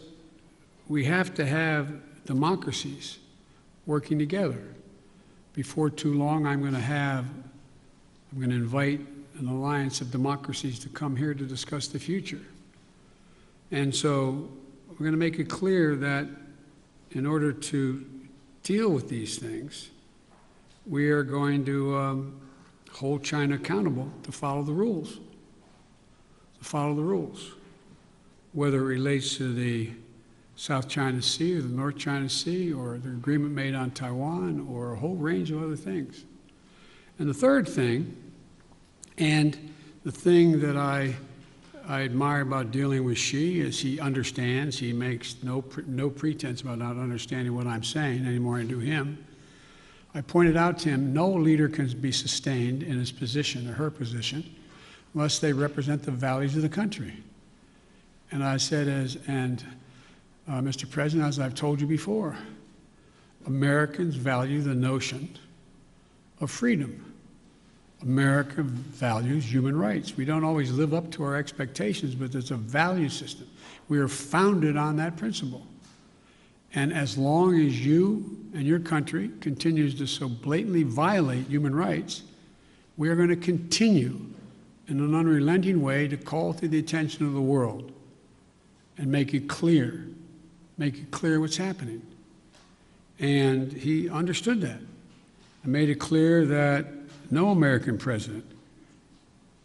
Speaker 1: we have to have democracies working together. Before too long, I'm going to invite an alliance of democracies to come here to discuss the future. And so we're going to make it clear that in order to deal with these things, we are going to hold China accountable to follow the rules. To follow the rules. Whether it relates to the South China Sea or the North China Sea or the agreement made on Taiwan or a whole range of other things. And the third thing, and the thing that I admire about dealing with Xi is he understands, he makes no pretense about not understanding what I'm saying any more than I do him. I pointed out to him, no leader can be sustained in his position or her position unless they represent the values of the country. And I said, Mr. President, as I've told you before, Americans value the notion of freedom. America values human rights. We don't always live up to our expectations, but there's a value system. We are founded on that principle. And as long as you and your country continues to so blatantly violate human rights, we are going to continue in an unrelenting way to call to the attention of the world and make it clear what's happening. And he understood that and made it clear that no American president,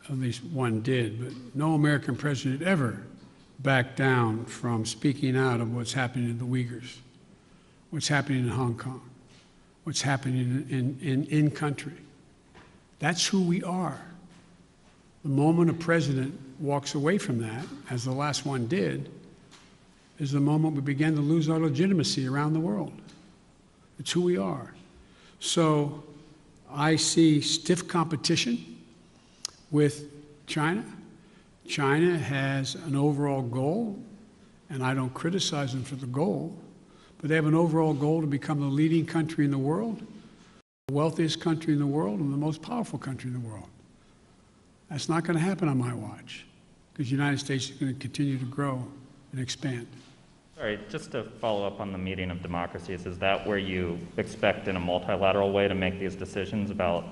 Speaker 1: at least one did, but no American president ever backed down from speaking out of what's happening in the Uyghurs, what's happening in Hong Kong, what's happening in country. That's who we are. The moment a president walks away from that, as the last one did, is the moment we begin to lose our legitimacy around the world. It's who we are. So I see stiff competition with China. China has an overall goal, and I don't criticize them for the goal, but they have an overall goal to become the leading country in the world, the wealthiest country in the world, and the most powerful country in the world. That's not going to happen on my watch, because the United States is going to continue to grow and expand.
Speaker 10: Sorry, just to follow up on the meeting of democracies, is that where you expect in a multilateral way to make these decisions about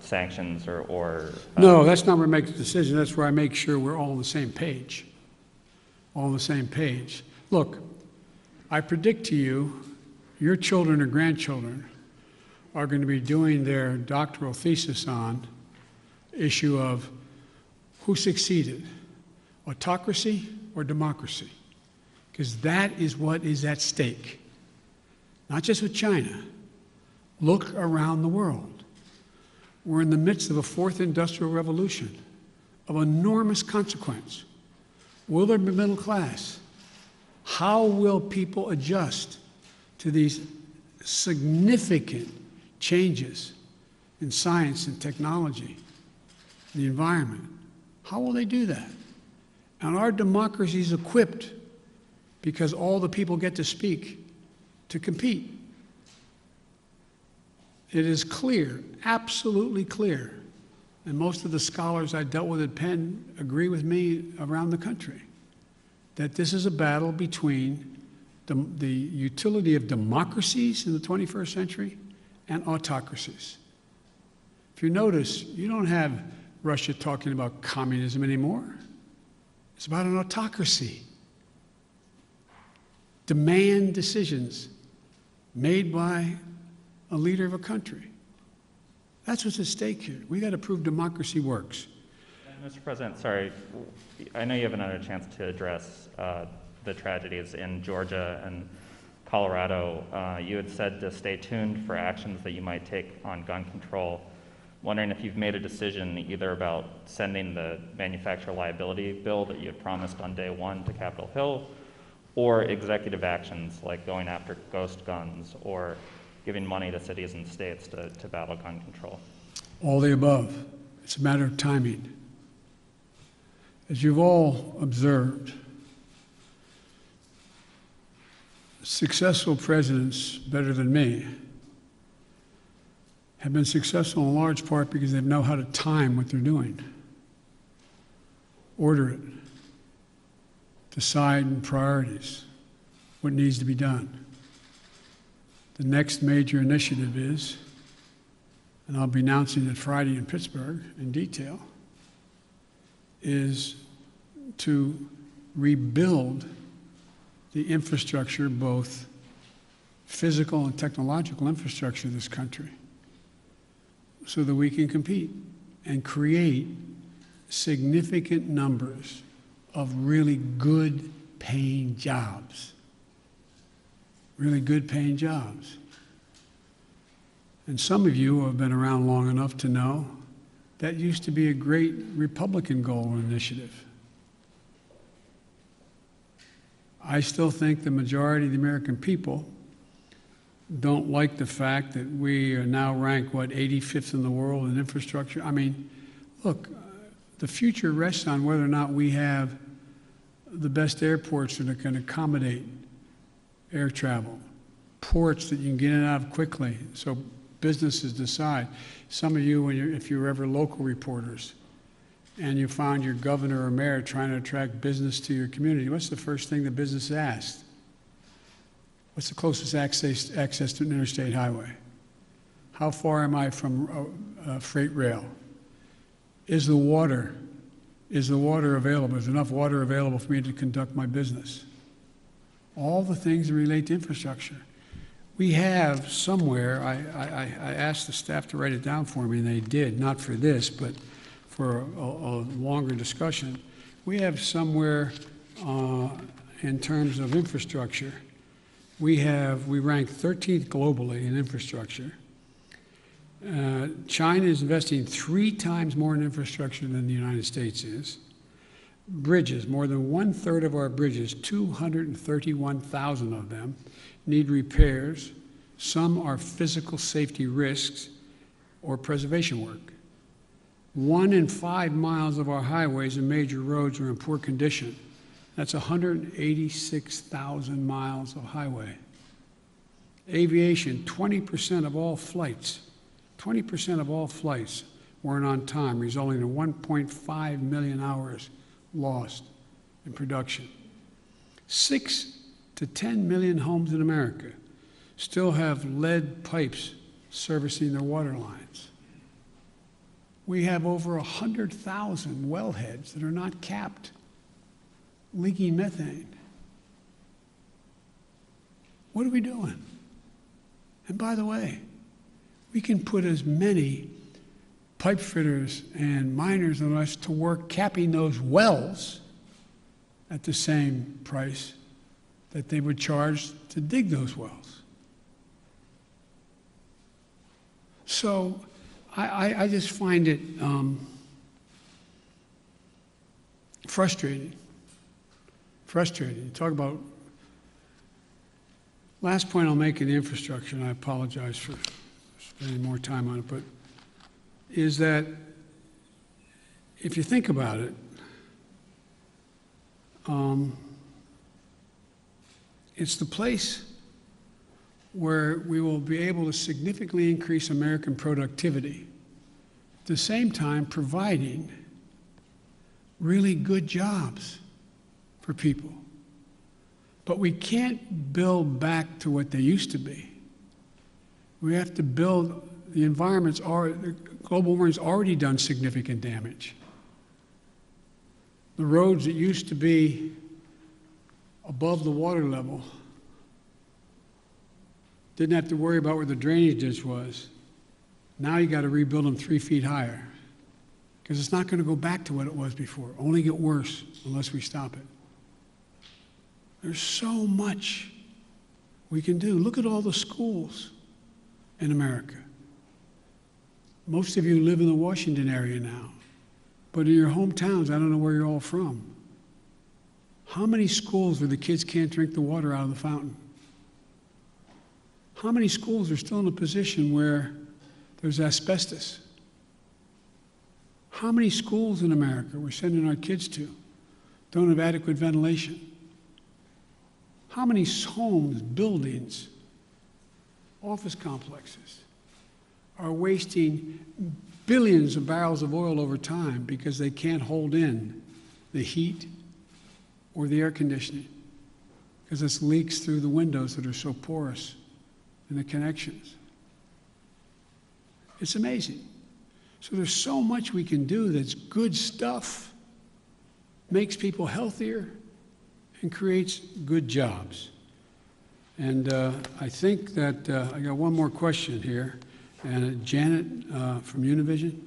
Speaker 10: sanctions or
Speaker 1: No, that's not where I make the decision. That's where I make sure we're all on the same page. All on the same page. Look, I predict to you, your children or grandchildren are going to be doing their doctoral thesis on the issue of who succeeded, autocracy or democracy. Because that is what is at stake. Not just with China. Look around the world. We're in the midst of a fourth industrial revolution of enormous consequence. Will there be middle class? How will people adjust to these significant changes in science and technology, the environment? How will they do that? And our democracy is equipped, because all the people get to speak, to compete. It is clear, absolutely clear, and most of the scholars I dealt with at Penn agree with me around the country, that this is a battle between the utility of democracies in the 21st century and autocracies. If you notice, you don't have Russia talking about communism anymore. It's about an autocracy. Demand decisions made by a leader of a country. That's what's at stake here. We got to prove democracy works.
Speaker 10: Mr. President, sorry, I know you haven't had a chance to address the tragedies in Georgia and Colorado. You had said to stay tuned for actions that you might take on gun control. Wondering if you've made a decision either about sending the manufacturer liability bill that you had promised on day one to Capitol Hill, or executive actions like going after ghost guns or giving money to cities and states to battle gun control.
Speaker 1: All the above. It's a matter of timing. As you've all observed, successful presidents, better than me, have been successful in large part because they know how to time what they're doing, order it, decide in priorities what needs to be done. The next major initiative is, and I'll be announcing it Friday in Pittsburgh in detail, is to rebuild the infrastructure, both physical and technological infrastructure of this country, so that we can compete and create significant numbers of really good paying jobs. Really good paying jobs. And some of you who have been around long enough to know that used to be a great Republican goal or initiative. I still think the majority of the American people don't like the fact that we are now ranked, 85th in the world in infrastructure. I mean, look, the future rests on whether or not we have the best airports that can accommodate air travel, ports that you can get in and out of quickly so businesses decide. Some of you, if you're ever local reporters and you found your governor or mayor trying to attract business to your community, what's the first thing the business asked? What's the closest access to an interstate highway? How far am I from freight rail? Is the water available? Is enough water available for me to conduct my business? All the things that relate to infrastructure. We have somewhere, I asked the staff to write it down for me, and they did, not for this, but for a longer discussion. We have somewhere in terms of infrastructure, we rank 13th globally in infrastructure. China is investing 3 times more in infrastructure than the United States is. Bridges, more than 1/3 of our bridges, 231,000 of them, need repairs. Some are physical safety risks or preservation work. 1 in 5 miles of our highways and major roads are in poor condition. That's 186,000 miles of highway. Aviation, 20% of all flights weren't on time, resulting in 1.5 million hours lost in production. 6 to 10 million homes in America still have lead pipes servicing their water lines. We have over 100,000 wellheads that are not capped, leaking methane. What are we doing? And by the way, we can put as many pipe fitters and miners on us to work capping those wells at the same price that they would charge to dig those wells. So I just find it frustrating frustrating. You talk about, last point I'll make in the infrastructure, and I apologize for spending more time on it, but is that if you think about it, it's the place where we will be able to significantly increase American productivity, at the same time providing really good jobs for people. But we can't build back to what they used to be. We have to build, the global warming's already done significant damage. The roads that used to be above the water level didn't have to worry about where the drainage ditch was. Now you got to rebuild them 3 feet higher because it's not going to go back to what it was before. Only get worse unless we stop it. There's so much we can do. Look at all the schools in America. Most of you live in the Washington area now, but in your hometowns, I don't know where you're all from. How many schools where the kids can't drink the water out of the fountain? How many schools are still in a position where there's asbestos? How many schools in America we're sending our kids to don't have adequate ventilation? How many homes, buildings, office complexes are wasting billions of barrels of oil over time because they can't hold in the heat or the air conditioning because it's leaks through the windows that are so porous in the connections? It's amazing. So there's so much we can do that's good stuff, makes people healthier, and creates good jobs. And I think that I got one more question here. And Janet from Univision.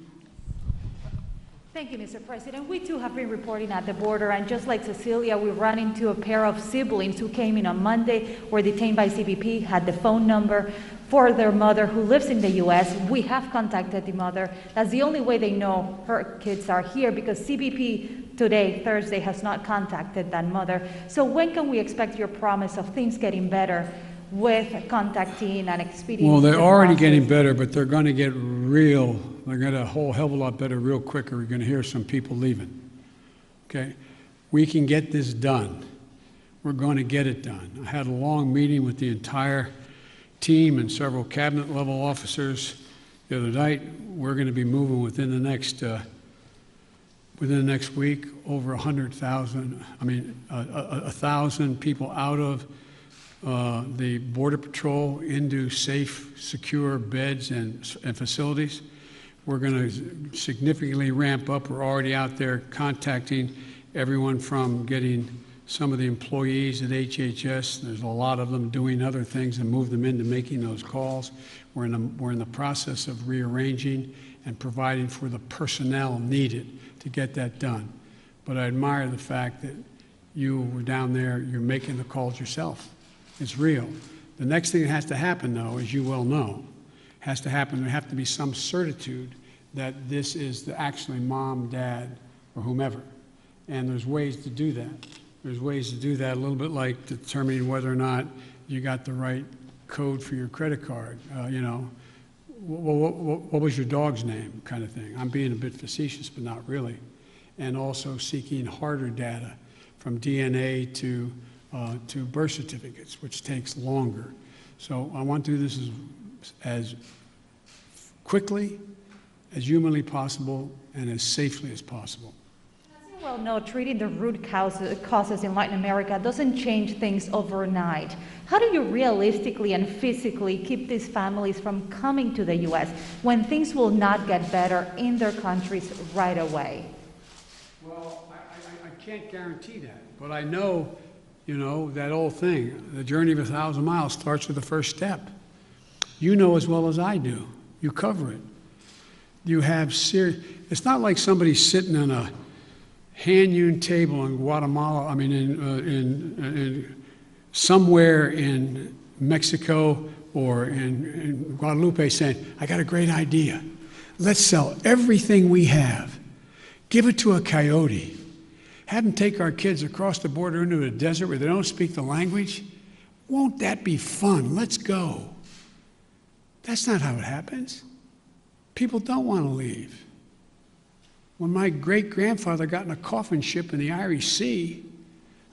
Speaker 4: Thank you, Mr. President. We too have been reporting at the border, and just like Cecilia, we ran into a pair of siblings who came in on Monday, were detained by CBP, had the phone number for their mother who lives in the U.S. We have contacted the mother. That's the only way they know her kids are here, because CBP today, Thursday, has not contacted that mother. So when can we expect your promise of things getting better with contacting and expediting?
Speaker 1: Well, they're already getting better, but they're going to get they're going to a whole hell of a lot better real quick, or we're going to hear some people leaving. Okay? We can get this done. We're going to get it done. I had a long meeting with the entire team and several cabinet level officers the other night. We're going to be moving within the next week over 100,000, 1,000 people out of the Border Patrol into safe, secure beds and facilities. We're going to significantly ramp up. We're already out there contacting everyone from getting some of the employees at HHS. There's a lot of them doing other things and move them into making those calls. We're in the process of rearranging and providing for the personnel needed to get that done. But I admire the fact that you were down there, you're making the calls yourself. It's real. The next thing that has to happen, though, as you well know, has to happen, there have to be some certitude that this is actually mom, dad, or whomever. And there's ways to do that. There's ways to do that, a little bit like determining whether or not you got the right code for your credit card. What was your dog's name, kind of thing. I'm being a bit facetious, but not really. And also seeking harder data from DNA to birth certificates, which takes longer. So I want to do this as quickly, as humanly possible, and as safely as possible.
Speaker 4: As you well know, treating the root causes in Latin America doesn't change things overnight. How do you realistically and physically keep these families from coming to the U.S. when things will not get better in their countries right away?
Speaker 1: Well, I can't guarantee that, but I know, that old thing, the journey of 1,000 miles starts with the first step. You know as well as I do. You cover it. You have it's not like somebody sitting on a hand-hewn table in Guatemala, in somewhere in Mexico or in Guadalupe saying, I got a great idea. Let's sell everything we have. Give it to a coyote. have them take our kids across the border into the desert where they don't speak the language. Won't that be fun? Let's go. That's not how it happens. People don't want to leave. When my great-grandfather got in a coffin ship in the Irish Sea,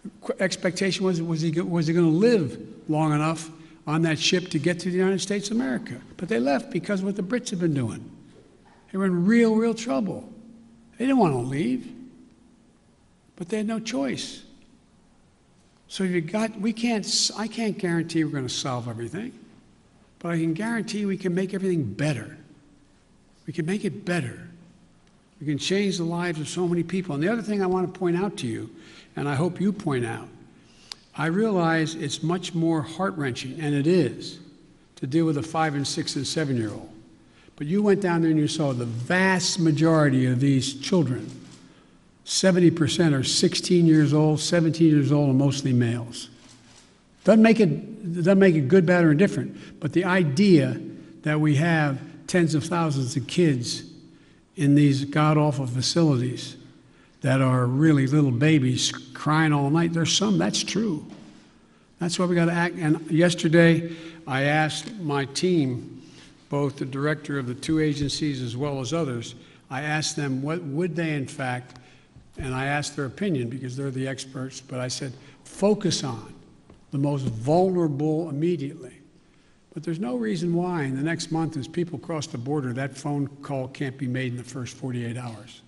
Speaker 1: the expectation was he going to live long enough on that ship to get to the United States of America. But they left because of what the Brits had been doing. They were in real, real trouble. They didn't want to leave, but they had no choice. So I can't guarantee we're going to solve everything, but I can guarantee we can make everything better. We can make it better. We can change the lives of so many people. And the other thing I want to point out to you, and I hope you point out, I realize it's much more heart-wrenching, and it is, to deal with a 5 and 6 and 7-year-old. But you went down there and you saw the vast majority of these children, 70% are 16 years old, 17 years old, and mostly males. Doesn't make it good, bad, or indifferent, but the idea that we have tens of thousands of kids in these god-awful facilities that are really little babies crying all night, there's some, that's true. That's why we got to act. And yesterday, I asked my team, both the director of the two agencies as well as others, I asked them what would they in fact, and I asked their opinion because they're the experts, but I said, focus on the most vulnerable immediately. But there's no reason why in the next month as people cross the border, that phone call can't be made in the first 48 hours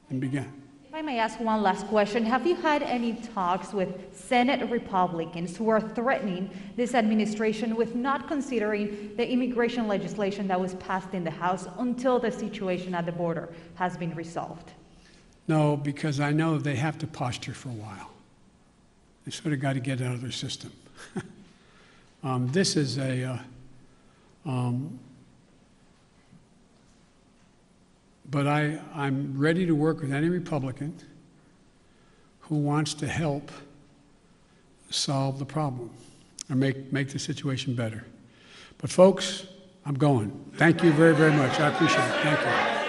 Speaker 1: and begin.
Speaker 4: If I may ask one last question, have you had any talks with Senate Republicans who are threatening this administration with not considering the immigration legislation that was passed in the House until the situation at the border has been resolved?
Speaker 1: No, because I know they have to posture for a while. They sort of got to get out of their system. This is but I'm ready to work with any Republican who wants to help solve the problem or make the situation better. But folks, I'm going. Thank you very, very much. I appreciate it. Thank you.